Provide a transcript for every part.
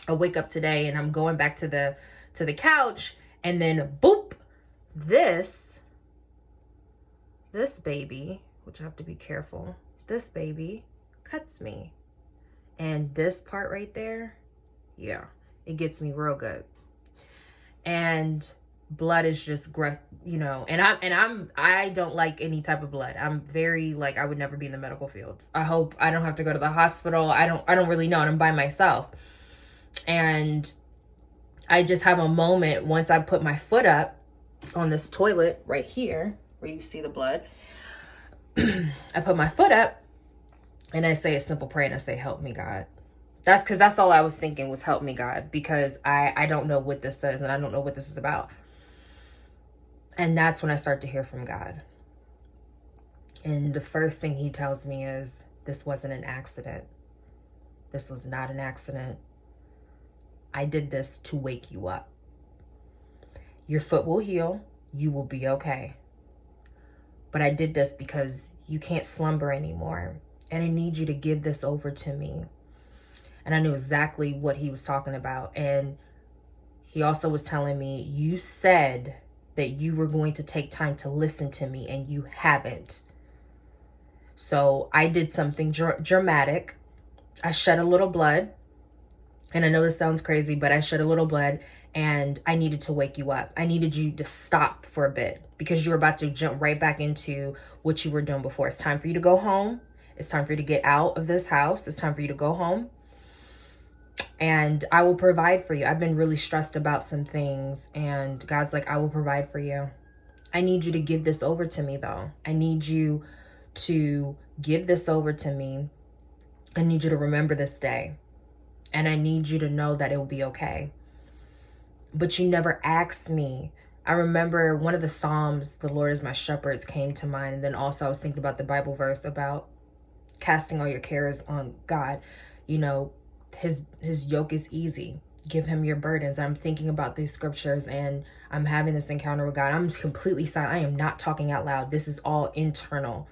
I wake up today and I'm going back to the couch, and then boop, this baby, which I have to be careful, this baby cuts me. And this part right there, yeah, it gets me real good. And blood is just, I don't like any type of blood. I'm very, like, I would never be in the medical fields. I hope I don't have to go to the hospital. I don't really know, and I'm by myself. And I just have a moment once I put my foot up on this toilet right here where you see the blood. I put my foot up and I say a simple prayer, and I say, help me, God. That's because that's all I was thinking was help me, God, because I don't know what this says and I don't know what this is about. And that's when I start to hear from God. And the first thing he tells me is, this wasn't an accident. This was not an accident. I did this to wake you up. Your foot will heal. You will be okay. But I did this because you can't slumber anymore. And I need you to give this over to me. And I knew exactly what he was talking about. And he also was telling me, you said that you were going to take time to listen to me, and you haven't. So I did something dramatic. I shed a little blood. And I know this sounds crazy, but I shed a little blood, and I needed to wake you up. I needed you to stop for a bit because you were about to jump right back into what you were doing before. It's time for you to go home. It's time for you to get out of this house. It's time for you to go home. And I will provide for you. I've been really stressed about some things, and God's like, I will provide for you. I need you to give this over to me, though. I need you to give this over to me. I need you to remember this day. And I need you to know that it will be okay. But you never asked me. I remember one of the Psalms, the Lord is my shepherd, came to mind. And then also I was thinking about the Bible verse about casting all your cares on God. You know, his yoke is easy. Give him your burdens. I'm thinking about these scriptures, and I'm having this encounter with God. I'm just completely silent. I am not talking out loud. This is all internal.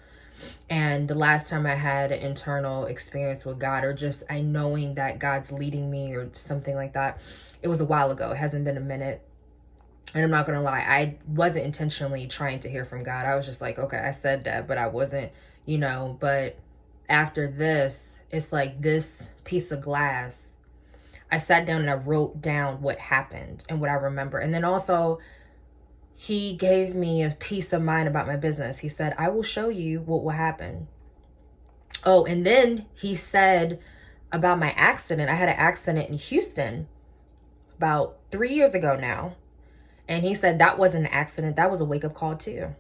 And the last time I had an internal experience with God, or just I knowing that God's leading me or something like that, it was a while ago. It hasn't been a minute. And I'm not going to lie, I wasn't intentionally trying to hear from God. I was just like, okay, I said that, but I wasn't, but after this, it's like this piece of glass. I sat down and I wrote down what happened and what I remember. And then also, he gave me a peace of mind about my business. He said, I will show you what will happen. Oh, and then he said about my accident. I had an accident in Houston about 3 years ago now. And he said that wasn't an accident. That was a wake-up call too.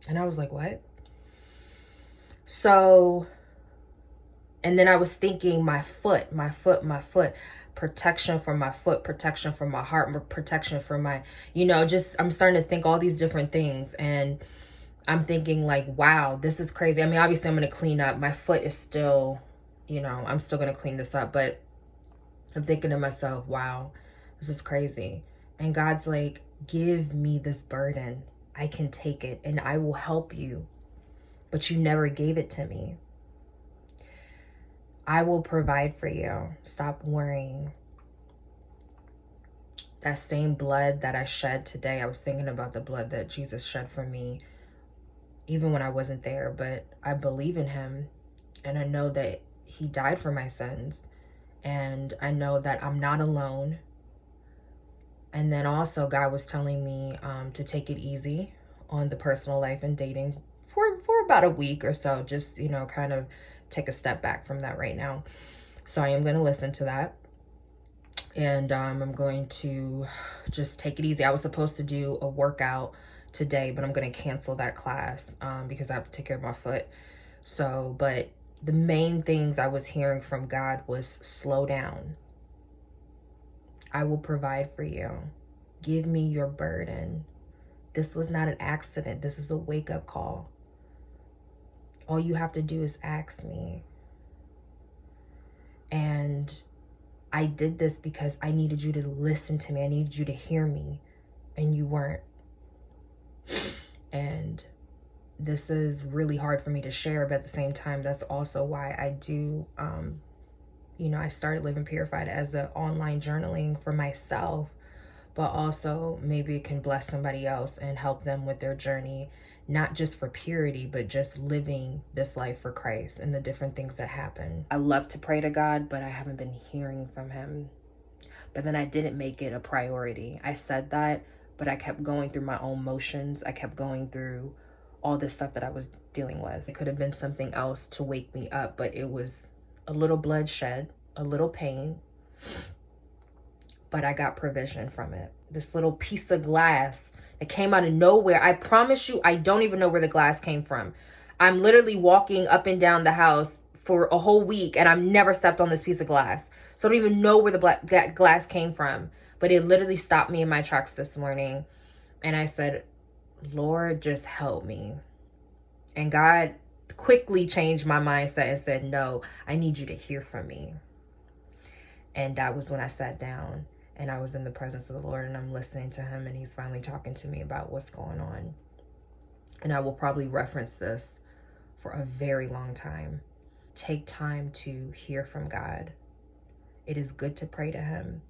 And I was like, what? So, and then I was thinking my foot. Protection for my foot, protection for my heart, protection for my, I'm starting to think all these different things. And I'm thinking like, wow, this is crazy. I mean, obviously I'm going to clean up. My foot is still, I'm still going to clean this up. But I'm thinking to myself, wow, this is crazy. And God's like, give me this burden. I can take it and I will help you. But you never gave it to me. I will provide for you. Stop worrying. That same blood that I shed today, I was thinking about the blood that Jesus shed for me, even when I wasn't there, but I believe in him. And I know that he died for my sins. And I know that I'm not alone. And then also God was telling me to take it easy on the personal life and dating for about a week or so. Just, kind of take a step back from that right now. So I am going to listen to that. And I'm going to just take it easy. I was supposed to do a workout today, but I'm going to cancel that class because I have to take care of my foot. So, but the main things I was hearing from God was slow down. I will provide for you. Give me your burden. This was not an accident. This is a wake-up call. All you have to do is ask me. And I did this because I needed you to listen to me. I needed you to hear me. And you weren't. And this is really hard for me to share, but at the same time, that's also why I do you know, I started Living Purified as an online journaling for myself, but also maybe it can bless somebody else and help them with their journey, not just for purity, but just living this life for Christ and the different things that happen. I love to pray to God, but I haven't been hearing from him. But then I didn't make it a priority. I said that, but I kept going through my own motions. I kept going through all this stuff that I was dealing with. It could have been something else to wake me up, but it was a little bloodshed, a little pain, but I got provision from it. This little piece of glass that came out of nowhere. I promise you, I don't even know where the glass came from. I'm literally walking up and down the house for a whole week and I've never stepped on this piece of glass. So I don't even know where that glass came from. But it literally stopped me in my tracks this morning. And I said, Lord, just help me. And God quickly changed my mindset and said, no, I need you to hear from me. And that was when I sat down and I was in the presence of the Lord and I'm listening to him and he's finally talking to me about what's going on. And I will probably reference this for a very long time. Take time to hear from God. It is good to pray to him,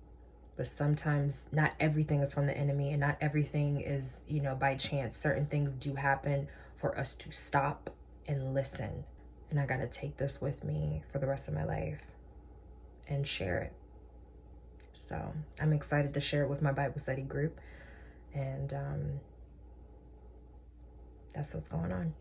but sometimes not everything is from the enemy and not everything is, you know, by chance. Certain things do happen for us to stop and listen. And I got to take this with me for the rest of my life and share it. So I'm excited to share it with my Bible study group. And that's what's going on.